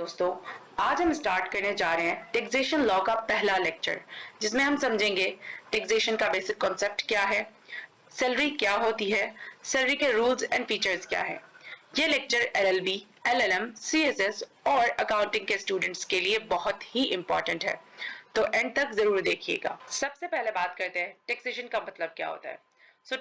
दोस्तों, आज हम स्टार्ट करने जा रहे हैं टैक्सेशन लॉ का पहला लेक्चर, जिसमें हम समझेंगे टैक्सेशन का बेसिक कॉन्सेप्ट क्या है, सैलरी क्या होती है, सैलरी के रूल्स एंड फीचर्स क्या है। ये लेक्चर एलएलबी, एलएलएम, सीएसएस और अकाउंटिंग के स्टूडेंट्स के लिए बहुत ही इंपॉर्टेंट है, तो एंड तक जरूर देखिएगा। सबसे पहले बात करते हैं टैक्सेशन का मतलब क्या होता है।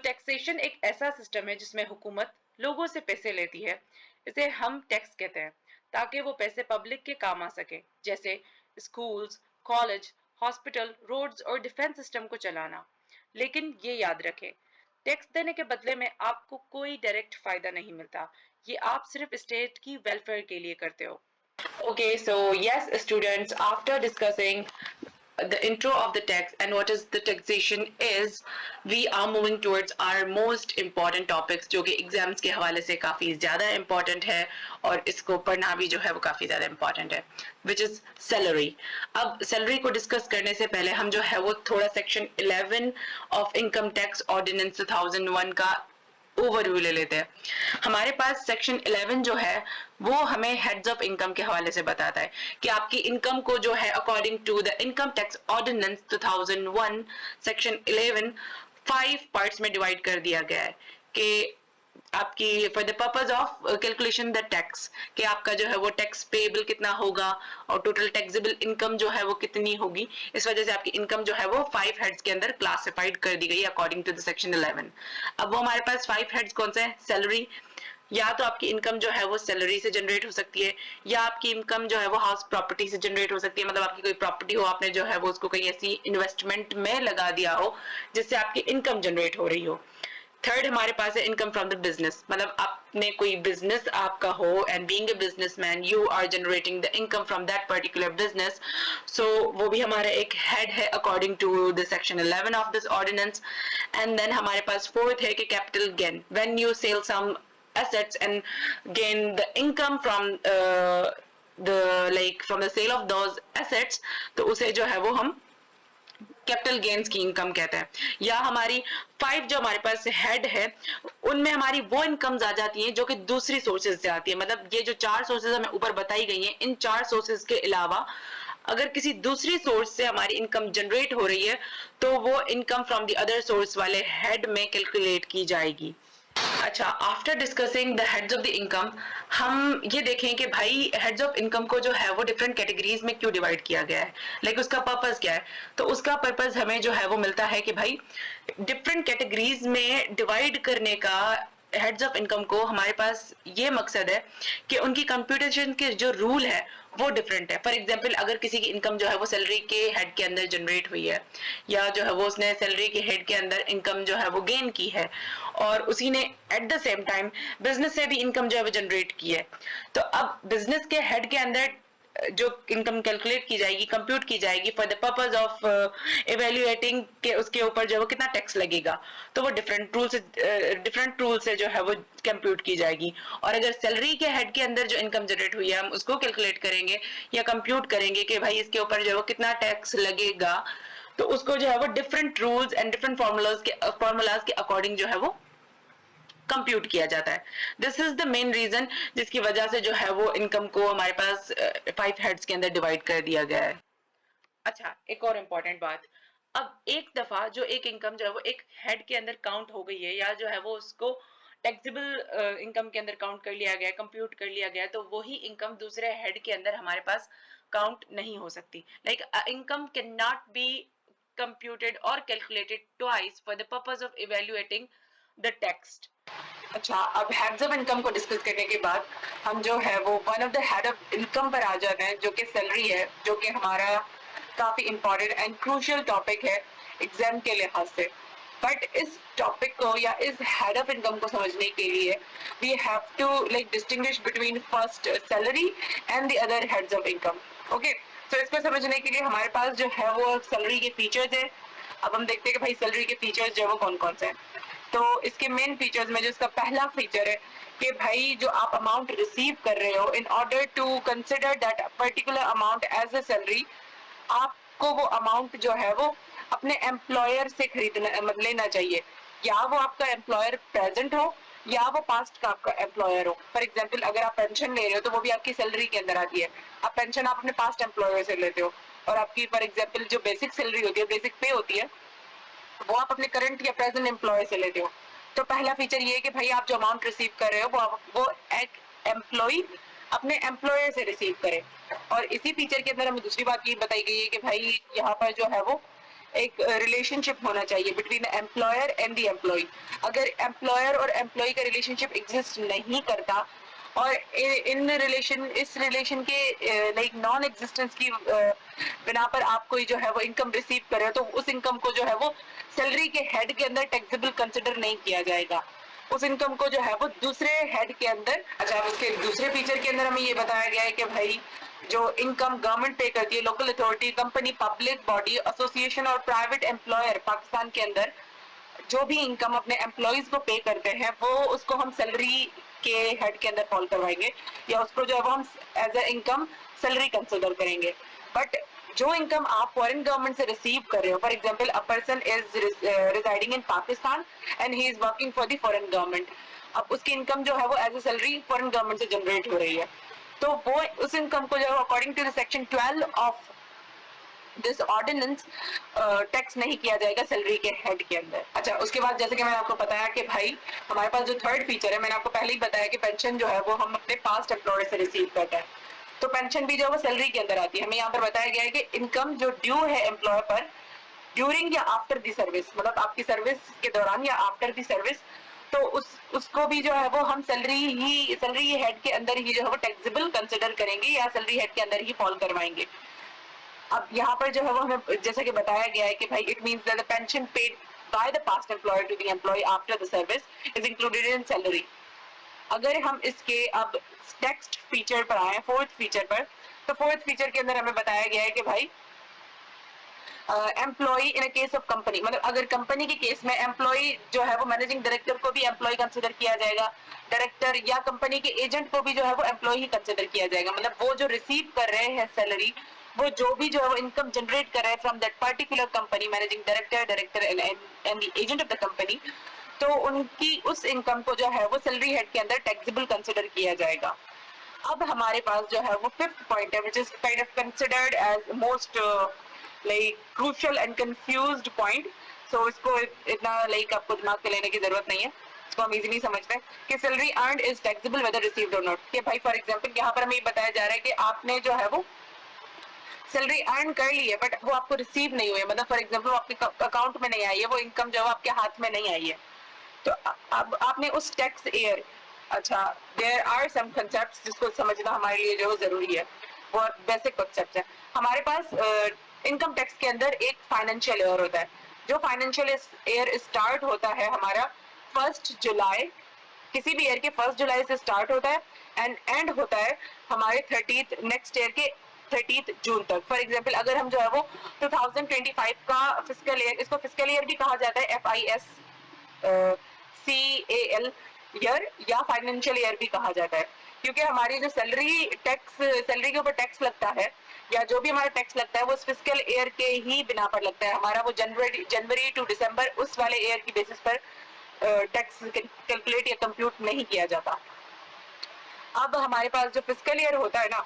टैक्सेशन एक ऐसा सिस्टम है जिसमें हुकूमत लोगों से पैसे लेती है। इसे हम टैक्स कहते हैं, ताकि वो पैसे पब्लिक के काम आ सके, जैसे स्कूल्स, कॉलेज, हॉस्पिटल, रोड्स और डिफेंस सिस्टम को चलाना। लेकिन ये याद रखें, टैक्स देने के बदले में आपको कोई डायरेक्ट फायदा नहीं मिलता। ये आप सिर्फ स्टेट की वेलफेयर के लिए करते हो। Okay, so yes, students, after discussing the intro of the text and what is the taxation is, we are moving towards our most important topics, जो कि एग्जाम्स के हवाले से काफी ज्यादा इम्पोर्टेंट है और इसको पढ़ना भी जो है वो काफी ज्यादा इम्पोर्टेंट है, विच इज सैलरी। अब सैलरी को डिस्कस करने से पहले हम जो है वो थोड़ा section 11 of income tax ordinance 2001 का ओवरव्यू ले लेते हैं। हमारे पास सेक्शन 11 जो है वो हमें हेड्स ऑफ इनकम के हवाले से बताता है कि आपकी इनकम को जो है according to the income tax ordinance 2001 section 11 5 parts में डिवाइड कर दिया गया है कि आपकी for the purpose of calculation the tax, कि आपका जो है वो टैक्स पेएबल कितना होगा और टोटल टैक्सेबल इनकम जो है वो कितनी होगी। इस वजह से आपकी इनकम जो है वो 5 हेड्स के अंदर क्लासिफाइड कर दी गई अकॉर्डिंग टू द सेक्शन 11। अब वो हमारे पास 5 हेड्स कौन से हैं? सैलरी, या तो आपकी इनकम जो है वो सैलरी से जनरेट हो सकती है, या आपकी इनकम जो है वो हाउस प्रॉपर्टी से जनरेट हो सकती है, मतलब आपकी कोई प्रॉपर्टी हो, आपने जो है वो उसको कहीं ऐसी इन्वेस्टमेंट में लगा दिया हो जिससे आपकी इनकम जनरेट हो रही हो। थर्ड हमारे पास है इनकम फ्रॉम द बिजनेस, मतलब आपने कोई बिजनेस आपका हो and being a businessman you are generating the income from that particular business, so वो भी हमारा एक हेड है according to the section 11 of this ordinance. And then हमारे पास फोर्थ है कि capital gain, when you sell some assets and gain the income from from the sale of those assets, तो उसे जो है वो हम कैपिटल गेन्स की इनकम कहते हैं। या हमारी 5 जो हमारे पास हेड है उनमें हमारी वो इनकम्स आ जाती हैं जो कि दूसरी सोर्सेज से आती है, मतलब ये जो 4 सोर्सेज हमें ऊपर बताई गई हैं, इन 4 सोर्सेज के अलावा अगर किसी दूसरी सोर्स से हमारी इनकम जनरेट हो रही है तो वो income from the other source वाले हेड में कैलकुलेट की जाएगी। अच्छा, after discussing the heads of the income, हम ये देखें कि भाई हेड्स ऑफ इनकम को जो है वो डिफरेंट कैटेगरीज में क्यों डिवाइड किया गया है, उसका पर्पस क्या है। तो उसका पर्पस हमें जो है वो मिलता है कि भाई डिफरेंट कैटेगरीज में डिवाइड करने का हेड्स ऑफ इनकम को हमारे पास ये मकसद है कि उनकी कंप्यूटेशन के जो रूल है वो डिफरेंट है। फॉर एग्जांपल, अगर किसी की इनकम जो है वो सैलरी के हेड के अंदर जनरेट हुई है, या जो है वो उसने सैलरी के हेड के अंदर इनकम जो है वो गेन की है, और उसी ने at the same time business से भी इनकम जो है वो जनरेट की है, तो अब बिजनेस के हेड के अंदर जो इनकम कैलकुलेट की जाएगी, कंप्यूट की जाएगी for the purpose of evaluating के उसके ऊपर जो है वो कितना टैक्स लगेगा, तो वो डिफरेंट रूल से जो है वो कंप्यूट की जाएगी। और अगर सैलरी के हेड के अंदर जो इनकम जनरेट हुई है हम उसको कैलकुलेट करेंगे या कंप्यूट करेंगे कि भाई इसके ऊपर जो है वो कितना टैक्स लगेगा, तो उसको जो है वो different rules and different formulas के अकॉर्डिंग जो है वो कंप्यूट किया जाता है। This is the main reason जिसकी वजह से जो है वो इनकम को हमारे पास 5 हेड्स के अंदर डिवाइड कर दिया गया है। अच्छा, एक और इम्पोर्टेंट बात, अब एक दफा जो एक इनकम जो है वो एक हेड के अंदर काउंट हो गई है, या जो है वो उसको टैक्सेबल इनकम के अंदर काउंट कर लिया गया, कंप्यूट कर लिया गया, तो वही इनकम दूसरे हेड के अंदर हमारे पास काउंट नहीं हो सकती। Income can not be computed or calculated twice for the purpose of evaluating the text। अच्छा, अब हेड्स ऑफ इनकम को डिस्कस करने के बाद हम जो है वो one of the head of income पर आ जाते हैं, जो कि सैलरी है, जो कि हमारा काफी इंपॉर्टेंट एंड क्रूशियल टॉपिक है एग्जाम के लिहाज से। बट इस टॉपिक को या इस हेड ऑफ इनकम को समझने के लिए we have to distinguish between first salary and the other heads of income. Okay, तो इसको समझने के लिए हमारे पास जो है वो सैलरी के फीचर्स है। अब हम देखते हैं कि भाई सैलरी के फीचर्स जो है वो कौन कौन से हैं। तो इसके मेन फीचर्स में जो इसका पहला फीचर है कि भाई जो आप अमाउंट रिसीव कर रहे हो, in order to consider that particular amount as a salary, आपको वो अमाउंट जो है वो अपने एम्प्लॉयर से खरीदना लेना चाहिए, या वो आपका एम्प्लॉयर प्रेजेंट हो या वो पास्ट का आपका एम्प्लॉयर हो। फॉर एग्जाम्पल अगर आप पेंशन ले रहे हो तो वो भी आपकी सैलरी के अंदर आती है। आप पेंशन आप अपने पास्ट एम्प्लॉयर से लेते हो, और आपकी फॉर एग्जाम्पल जो बेसिक सैलरी होती है, बेसिक पे होती है, वो आप अपने करंट या प्रेजेंट एम्प्लॉयर से लेते हो। तो पहला फीचर ये है कि भाई आप जो अमाउंट रिसीव कर रहे हो वो एक एम्प्लॉय अपने एम्प्लॉयर से रिसीव करे। और इसी फीचर के अंदर हमें दूसरी बात ये बताई गई है कि भाई यहाँ पर जो है वो एक रिलेशनशिप होना चाहिए between employer and the employee. अगर एम्प्लॉयर और एम्प्लॉय का रिलेशनशिप एग्जिस्ट नहीं करता और इस रिलेशन के लाइक नॉन एग्जिस्टेंस की बिना पर आप कोई जो है वो इनकम रिसीव कर रहे हो, तो उस इनकम को जो है वो सैलरी के हेड के अंदर टैक्सेबल कंसिडर नहीं किया जाएगा। उस इनकम को जो है वो दूसरे हेड के अंदर। अच्छा, उसके दूसरे फीचर के अंदर हमें ये बताया गया है कि भाई जो इनकम गवर्नमेंट पे करती है, local authority, company, public body, association और प्राइवेट एम्प्लॉयर पाकिस्तान के अंदर जो भी इनकम अपने एम्प्लॉयज को पे करते हैं वो उसको हम सैलरी के हेड के अंदर फॉल करवाएंगे, या उसको जो है वो हम as a income salary consider करेंगे। बट जो इनकम आप फॉरेन गवर्नमेंट से रिसीव कर रहे हो, for example a person is residing in Pakistan and he is working for the foreign government, अब उसकी इनकम जो है वो as a salary foreign government से जनरेट हो रही है, तो वो उस इनकम को जो है according to the section 12 of this ordinance tax नहीं किया जाएगा सैलरी के हेड के अंदर। अच्छा, उसके बाद जैसे कि मैंने आपको बताया कि भाई हमारे पास जो थर्ड फीचर है, मैंने आपको पहले ही बताया कि पेंशन जो है वो हम अपने पास्ट एम्प्लॉयर से रिसीव करते हैं, तो पेंशन भी जो है वो सैलरी के अंदर आती है। हमें यहाँ पर बताया गया है कि इनकम जो ड्यू है एम्प्लॉयर पर ड्यूरिंग या आफ्टर दी सर्विस, मतलब आपकी सर्विस के दौरान या आफ्टर दी सर्विस, तो उसको भी जो है वो हम सैलरी हेड के अंदर ही जो है वो टैक्सेबल कंसिडर करेंगे या सैलरी हेड के अंदर ही फॉल करवाएंगे। अब यहाँ पर जो है वो हमें जैसा कि बताया गया है कि भाई it means that the pension paid by the past employer to the employee after the service is included in salary. अगर हम इसके अब नेक्स्ट फीचर पर आए, फोर्थ फीचर पर, तो फोर्थ फीचर के अंदर हमें बताया गया है कि भाई employee in case of company, मतलब अगर कंपनी के केस में एम्प्लॉय जो है वो मैनेजिंग डायरेक्टर को भी एम्प्लॉय कंसिडर किया जाएगा, डायरेक्टर या कंपनी के एजेंट को भी जो है वो एम्प्लॉय ही कंसिडर किया जाएगा। मतलब वो जो रिसीव कर रहे हैं सैलरी, वो जो भी जो है वो इनकम जनरेट कर रहे हैं from that particular company, managing director and the agent of the company, तो उनकी उस इनकम को जो है वो सैलरी हेड के अंदर टैक्सेबल कंसिडर किया जाएगा। अब हमारे पास जो है वो फिफ्थ पॉइंट है, which is kind of considered as most like crucial and confused point. So इसको इतना लाइक आपको दिमाग पे लेने की जरूरत नहीं है, इसको हम इजीली समझते हैं कि salary earned is taxable whether received or not. कि भाई फॉर एग्जांपल यहाँ पर हमें बताया जा रहा है कि आपने जो है वो सैलरी अर्न कर ली है बट वो आपको रिसीव नहीं हुई है, मतलब फॉर एग्जांपल आपके अकाउंट में नहीं आई है, वो इनकम जो है आपके हाथ में नहीं आई है, तो अब आपने उस टैक्स ईयर, अच्छा देयर आर सम कंसेप्ट्स जिसको समझना हमारे लिए जो जरूरी है, बहुत बेसिक कंसेप्ट है। हमारे पास इनकम टैक्स के अंदर एक फाइनेंशियल ईयर होता है, जो फाइनेंशियल ईयर स्टार्ट होता है हमारा 1 जुलाई, किसी भी ईयर के 1 जुलाई से स्टार्ट होता है एंड एंड होता है हमारे 30 नेक्स्ट ईयर के 30 जून तक। फॉर एग्जांपल अगर हम जो है वो 2025 का फिस्कल ईयर, इसको फिस्कल ईयर भी कहा जाता है, FIS CAL ईयर या फाइनेंशियल ईयर भी कहा जाता है, क्योंकि हमारी जो सैलरी के ऊपर टैक्स लगता है या जो भी हमारा टैक्स लगता है वो फिस्कल ईयर के ही बिना पर लगता है। हमारा वो जनवरी टू दिसंबर उस वाले ईयर की बेसिस पर टैक्स कैलकुलेट या कंप्यूट नहीं किया जाता। अब हमारे पास जो फिस्कल ईयर होता है ना,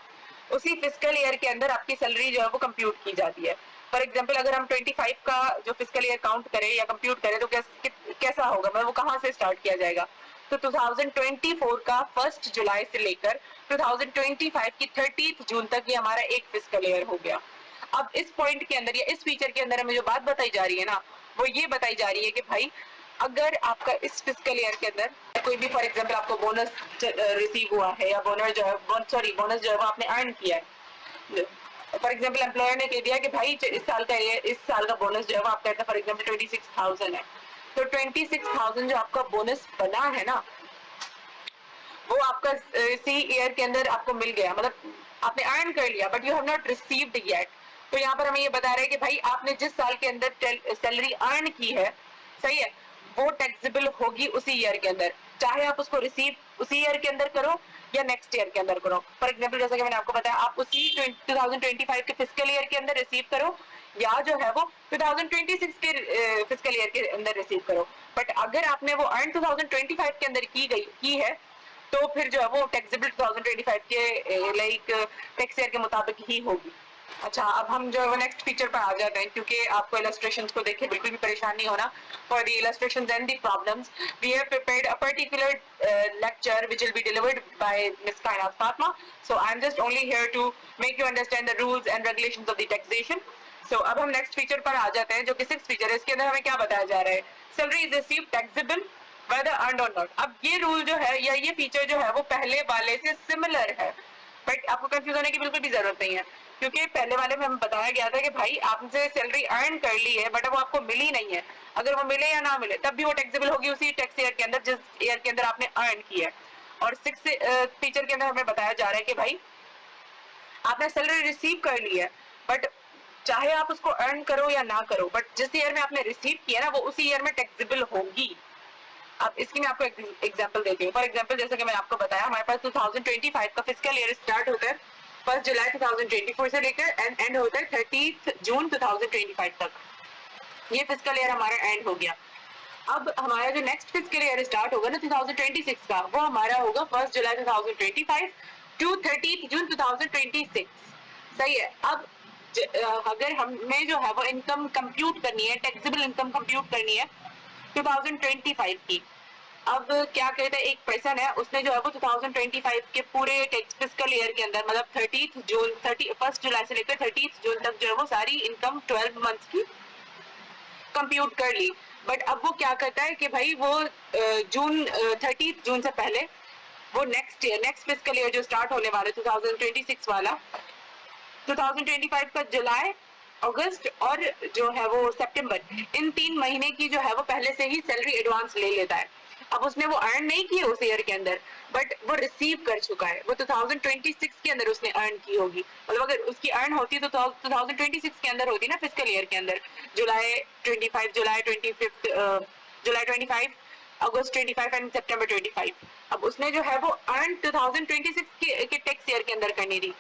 उसी फिस्कल ईयर के अंदर आपकी सैलरी जो है वो कंप्यूट की जाती है। फॉर एग्जांपल अगर हम 25 का जो फिस्कल ईयर काउंट करें या कंप्यूट करें तो कैसा होगा, मतलब वो कहाँ से स्टार्ट किया जाएगा, तो 2024 का 1 जुलाई से लेकर 2025 की 30 जून तक ये हमारा एक फिस्कल ईयर हो गया। अब इस पॉइंट के अंदर या इस फीचर के अंदर हमें जो बात बताई जा रही है ना, वो ये बताई जा रही है कि भाई अगर आपका इस फिस्कल ईयर के अंदर कोई भी फॉर एग्जांपल आपको बोनस रिसीव हुआ है या बोनस जो है वो आपने अर्न किया है, फॉर एग्जांपल एम्प्लॉयर ने कह दिया कि भाई इस साल का बोनस जो है वो आपका फॉर एग्जांपल 26,000 है, तो 26,000 जो आपका बोनस बना है ना, वो आपका इसी ईयर के अंदर आपको मिल गया, मतलब आपने अर्न कर लिया but you have not received yet. तो यहाँ पर हमें ये बता रहे हैं कि भाई आपने जिस साल के अंदर सैलरी अर्न की है, सही है, वो टैक्सेबल होगी उसी ईयर के अंदर, चाहे आप उसको रिसीव उसी ईयर के अंदर करो या नेक्स्ट ईयर के अंदर करो। फॉर एग्जांपल जैसा कि मैंने आपको बताया, आप उसी 2025 के फिस्कल ईयर के अंदर रिसीव करो या जो है वो 2026 के फिस्कल ईयर के अंदर रिसीव करो। बट अगर आपने वो अर्न 2025 के अंदर की है तो फिर जो है वो टैक्सेबल 2025 के लाइक टैक्स ईयर के मुताबिक ही होगी। अच्छा, अब हम जो है वो नेक्स्ट फीचर पर आ जाते हैं, क्योंकि आपको इलस्ट्रेशंस को देख के बिल्कुल भी परेशान नहीं होना। For the illustrations and the problems we have prepared a particular lecture which will be delivered by Ms. Kainat Fatma. So I'm just only here to make you understand the rules and regulations of the taxation. So अब हम next feature पर आ जाते हैं, जो कि 6th feature है। इसके अंदर हमें क्या बताया जा रहा है? Salary is received taxable whether earned or not। अब ये रूल जो है या ये फीचर जो है वो पहले वाले से सिमिलर है, बट आपको कंफ्यूज होने की बिल्कुल भी जरूरत नहीं है, क्योंकि पहले वाले में हमें बताया गया था कि भाई आपसे सैलरी अर्न कर ली है बट वो आपको मिली नहीं है, अगर वो मिले या ना मिले तब भी वो टैक्सेबल होगी उसी टैक्स ईयर के अंदर जिस ईयर के अंदर आपने अर्न किया है। और 6 फीचर के अंदर हमें बताया जा रहा है कि भाई आपने सैलरी रिसीव कर ली है, बट चाहे आप उसको अर्न करो या ना करो, बट जिस ईयर में आपने रिसीव किया ना वो उसी ईयर में टैक्सेबल होगी। अब इसकी मैं आपको एग्जांपल देती हूँ। फॉर एग्जांपल जैसे कि मैंने आपको बताया, हमारे पास 2025 का फिस्कल ईयर स्टार्ट होता है 1 जुलाई 2024 से लेकर एंड होता है 30 जून 2025 तक। ये फिस्कल ईयर हमारा एंड हो गया। अब हमारा जो नेक्स्ट फिस्कल ईयर स्टार्ट होगा ना 2026 का, वो हमारा होगा 1 जुलाई 2025 टू 30 जून 2026। सही है। अब अगर हमें जो है वो इनकम कंप्यूट करनी है, टैक्सेबल इनकम कंप्यूट करनी है 2025 की। अब क्या कहते हैं, एक पर्सन है, उसने जो है वो 2025 के पूरे फिस्कल ईयर के अंदर मतलब 1 जुलाई से लेकर 30 जून तक जो है वो सारी इनकम 12 मंथ्स की कंप्यूट कर ली। बट अब वो क्या करता है कि भाई वो 30 जून से पहले वो नेक्स्ट फिस्कल ईयर जो स्टार्ट होने वाला 2026 वाला 2025 का जुलाई, अगस्त और जो है वो सितंबर, इन 3 महीने की जो है वो पहले से ही सैलरी एडवांस ले लेता है। अब उसने वो अर्न नहीं की उस ईयर के अंदर, बट वो रिसीव कर चुका है, वो 2026 के अंदर उसने अर्न की होगी। मतलब अगर उसकी अर्न होती तो 2026 के अंदर होती ना, फिस्कल ईयर के अंदर, जुलाई 25, जुलाई 25, जुलाई 25, अगस्त 25 एंड सितंबर 25। अब उसने जो है वो अर्न 2026 के टैक्स ईयर के अंदर करनी थी,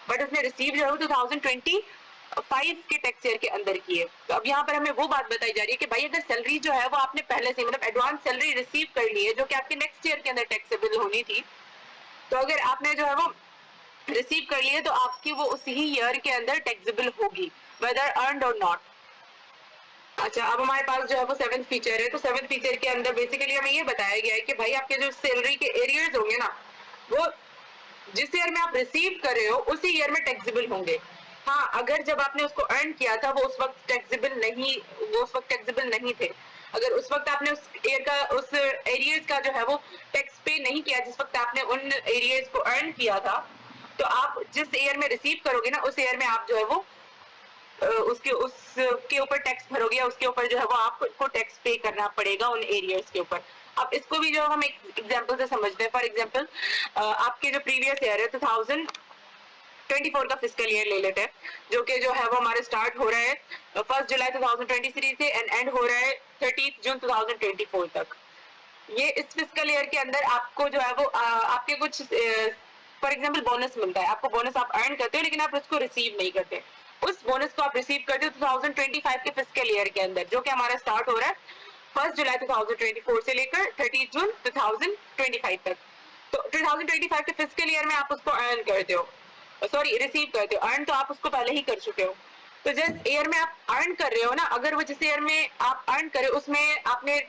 बट उसने रिसीव जो है 2025 के टैक्स ईयर के अंदर की है। तो अब यहाँ पर हमें वो बात बताई जा रही है कि भाई अगर सैलरी जो है वो आपने पहले से मतलब एडवांस सैलरी रिसीव कर ली है जो कि आपके नेक्स्ट ईयर के अंदर टैक्सेबल होनी थी, तो अगर आपने जो है वो रिसीव कर ली है तो आपकी वो उसी ईयर के अंदर टैक्सेबल होगी वेदर अर्नड और नॉट। अच्छा, अब हमारे पास जो है वो 7th फीचर है। तो 7th फीचर के अंदर बेसिकली हमें ये बताया गया है कि भाई आपके जो सैलरी के एरियर्स होंगे ना, वो जिस ईयर में आप रिसीव कर रहे हो उसी ईयर में टैक्सेबल होंगे। हाँ, अगर जब आपने उसको अर्न किया था वो उस वक्त टैक्सेबल नहीं थे। अगर उस वक्त आपने उस ईयर का उस एरियर्स का जो है वो टैक्स पे नहीं किया जिस वक्त आपने उन एरियर्स को अर्न किया था, तो आप जिस ईयर में रिसीव करोगे ना उस ईयर में आप जो है वो उसके ऊपर टैक्स भरोगे, उसके ऊपर जो है वो आपको टैक्स पे करना पड़ेगा उन एरियाज के ऊपर। अब इसको भी जो हम एक एग्जांपल से समझते हैं। फॉर एग्जांपल आपके जो प्रीवियस ईयर है 2024 का फिस्कल ईयर ले लेते हैं, जो कि जो है वो हमारे स्टार्ट हो रहा है 1 जुलाई 2023 से एंड हो रहा है 30 जून 2024 तक। ये इस फिस्कल ईयर के अंदर आपको जो है वो आपके कुछ फॉर एग्जांपल बोनस मिलता है, आपको बोनस आप अर्न करते हो लेकिन आप उसको रिसीव नहीं करते। उस बोनस को आप रिसीव करते हो 2025 के फिस्कल ईयर के अंदर, जो कि हमारा स्टार्ट हो रहा है 1 जुलाई 2024 से लेकर 30 जून 2025 तक। तो 2025 के फिस्कल ईयर में आप उसको अर्न करते हो, सॉरी रिसीव करते हो। अर्न तो आप उसको पहले ही कर चुके हो। तो जिस ईयर में आप अर्न कर रहे हो ना, अगर वो जिस ईयर में आप अर्न करे उसमें आपने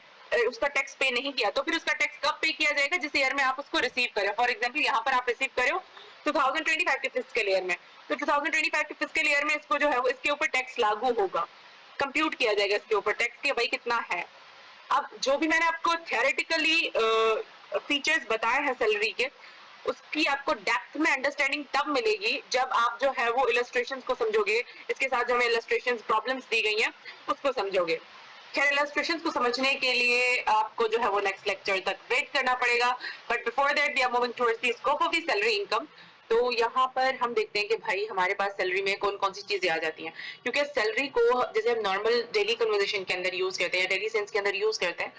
उसका टैक्स पे नहीं किया, तो फिर उसका टैक्स कब पे किया जाएगा? जिस ईयर में आप उसको रिसीव करें। फॉर एग्जांपल यहाँ पर आप रिसीव करे हो 2025 के फिस्कल ईयर में, तो 2025 के फिस्कल ईयर में इसको जो है वो इसके ऊपर टैक्स लागू होगा, कंप्यूट किया जाएगा इसके ऊपर टैक्स के भाई कितना है। अब जो भी मैंने आपको थियोरेटिकली फीचर्स बताए हैं सैलरी के, उसकी आपको डेप्थ में अंडरस्टैंडिंग तब मिलेगी जब आप जो है वो इलस्ट्रेशंस को समझोगे। इसके साथ जो हमें इलस्ट्रेशंस प्रॉब्लम्स दी गई हैं उसको समझोगे। खैर, इलस्ट्रेशंस को समझने के लिए आपको जो है वो नेक्स्ट लेक्चर तक वेट करना पड़ेगा, but before that we are moving towards the scope of the salary income. तो यहाँ पर हम देखते हैं कि भाई हमारे पास सैलरी में कौन कौन सी चीजें आ जाती हैं, क्योंकि सैलरी को जैसे हम नॉर्मल डेली कन्वर्सेशन के अंदर यूज करते हैं, डेली सेंस के अंदर यूज करते हैं,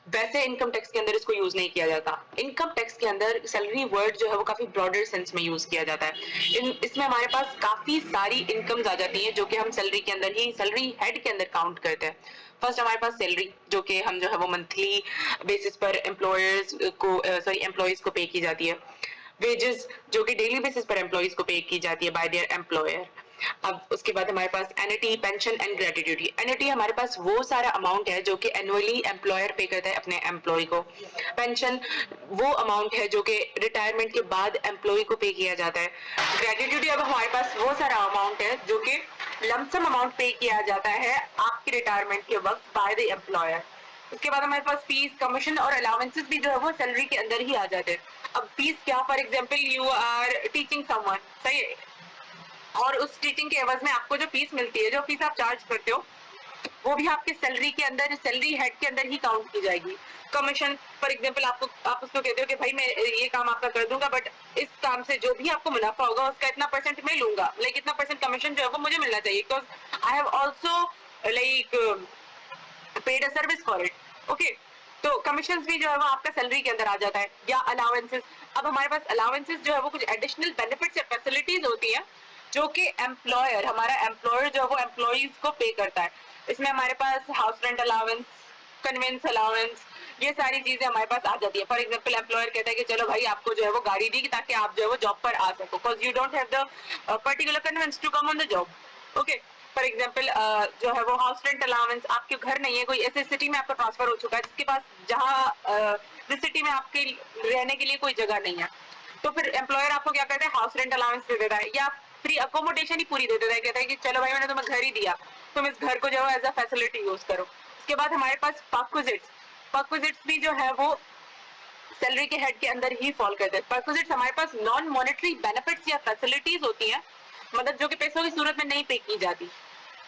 वैसे इनकम टैक्स के अंदर इसको यूज नहीं किया जाता। इनकम टैक्स के अंदर सैलरी वर्ड जो है वो काफी ब्रॉडर सेंस में यूज किया जाता है। इसमें हमारे पास काफी सारी इनकम्स आ जाती हैं जो कि हम सैलरी के अंदर ही, सैलरी हेड के अंदर काउंट करते हैं। फर्स्ट हमारे पास सैलरी जो कि हम जो है वो मंथली बेसिस पर एम्प्लॉयर्स को एम्प्लॉयज को पे की जाती है। वेजेस जो कि डेली बेसिस पर एम्प्लॉयज को पे की जाती है बाय देयर एम्प्लॉयर। अब उसके बाद हमारे पास एनएटी, पेंशन एंड ग्रेट्यूटी। एनएटी हमारे पास वो सारा अमाउंट है जो कि एनुअली एम्प्लॉयर पे करता है अपने एम्प्लॉय को। पेंशन वो अमाउंट है जो कि रिटायरमेंट के बाद एम्प्लॉय को पे किया जाता है। ग्रेट्यूटी अब हमारे पास वो सारा अमाउंट है जो कि लमसम अमाउंट पे किया जाता है आपके रिटायरमेंट के वक्त बाय द एम्प्लॉयर। उसके बाद हमारे पास फीस, कमीशन और अलाउंसेस भी जो है वो सैलरी के अंदर ही आ जाते हैं। अब फीस क्या, for example you are teaching someone, सही है, और उस टीचिंग के एवज में आपको जो फीस मिलती है, जो फीस आप चार्ज करते हो, वो भी आपके सैलरी के अंदर, सैलरी हेड के अंदर ही काउंट की जाएगी। कमीशन फॉर एग्जांपल आप उसको कहते हो कि भाई मैं ये काम आपका कर दूंगा, बट इस काम से जो भी आपको मुनाफा होगा उसका इतना परसेंट मैं लूंगा, लाइक इतना परसेंट कमीशन जो है वो मुझे मिलना चाहिए, because I have also like paid a service for it. Okay, तो कमीशन भी जो है वो आपका सैलरी के अंदर आ जाता है। या अलाउंसेस, अब हमारे पास अलाउंसेस जो है वो कुछ एडिशनल बेनिफिट्स या फैसिलिटीज होती हैं जो कि एम्प्लॉयर, हमारा एम्प्लॉयर जो है वो एम्प्लॉइज को पे करता है। इसमें हमारे पास house rent allowance, conveyance allowance, ये सारी चीजें हमारे पास आ जाती है। फॉर एग्जाम्पल एम्प्लॉयर कहता है कि चलो भाई आपको जो है वो गाड़ी दी ताकि आप जो है वो जॉब पर आ सको, because you don't have the particular conveyance to come on the job. Okay, for example जो है वो हाउस रेंट अलाउंस, आपके घर नहीं है, कोई ऐसे सिटी में आपका ट्रांसफर हो चुका है जिसके पास, जहाँ जिस सिटी में आपके रहने के लिए कोई जगह नहीं है, तो फिर एम्प्लॉयर आपको क्या करता है, हाउस रेंट अलाउंस दे देता है या फ्री अकोमोडेशन ही पूरी दे देता है। कहता है कि चलो भाई मैंने तुम्हें घर ही दिया, तुम इस घर को जो है एज अ फैसिलिटी यूज करो। उसके बाद हमारे पास परक्विजिट्स, परक्विजिट्स भी जो है वो सैलरी के हेड के अंदर ही फॉल करते हैं। परक्विजिट्स हमारे पास नॉन मॉनेटरी बेनिफिट्स या फैसिलिटीज होती हैं, मतलब जो कि पैसों की सूरत में नहीं पे की जाती,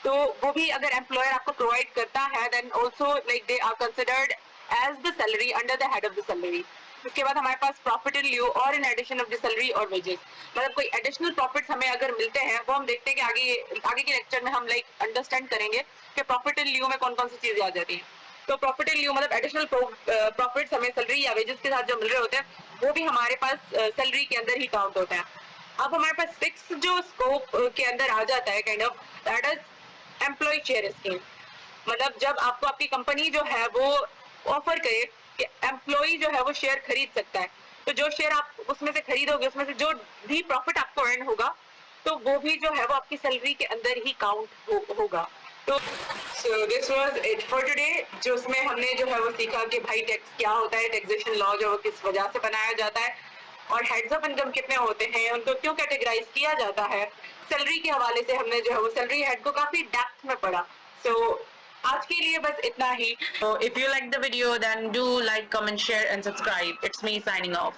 तो वो भी अगर एम्प्लॉयर आपको प्रोवाइड करता है then also like they are considered as the salary under the head of the salary. उसके बाद हमारे पास profit in lieu or in addition of the salary or wages, मतलब कोई एडिशनल प्रॉफिट्स हमें अगर मिलते हैं, वो हम देखते हैं कि आगे के लेक्चर में हम लाइक अंडरस्टैंड करेंगे कि प्रॉफिट इन ल्यू में कौन कौन सी चीजें आ जाती हैं। तो प्रॉफिट इन ल्यू मतलब एडिशनल प्रॉफिट्स हमें सैलरी या वेजेस के साथ जो मिल रहे होते हैं, वो भी हमारे पास सैलरी के अंदर ही काउंट होता है। अब हमारे पास सिक्स जो स्कोप के अंदर आ जाता है kind of, that is employee share scheme. मतलब जब आपको आपकी कंपनी जो है वो ऑफर करे कि एम्प्लॉय जो है वो शेयर खरीद सकता है, तो जो शेयर आप उसमें से खरीदोगे उसमें से जो भी प्रॉफिट आपको अर्न होगा, तो वो भी जो है वो आपकी सैलरी के अंदर ही काउंट होगा। तो so this was it for today, जो उसमें हमने जो है वो सीखा कि भाई टैक्स क्या होता है, टैक्सेशन लॉ जो है किस वजह से बनाया जाता है, और हेड्स ऑफ इनकम कितने होते हैं, उनको क्यों कैटेगराइज किया जाता है। सैलरी के हवाले से हमने जो है वो सैलरी हेड को काफी डेप्थ में पढ़ा। सो आज के लिए बस इतना ही। So if you like the video then do like, comment, share and subscribe. It's me signing off.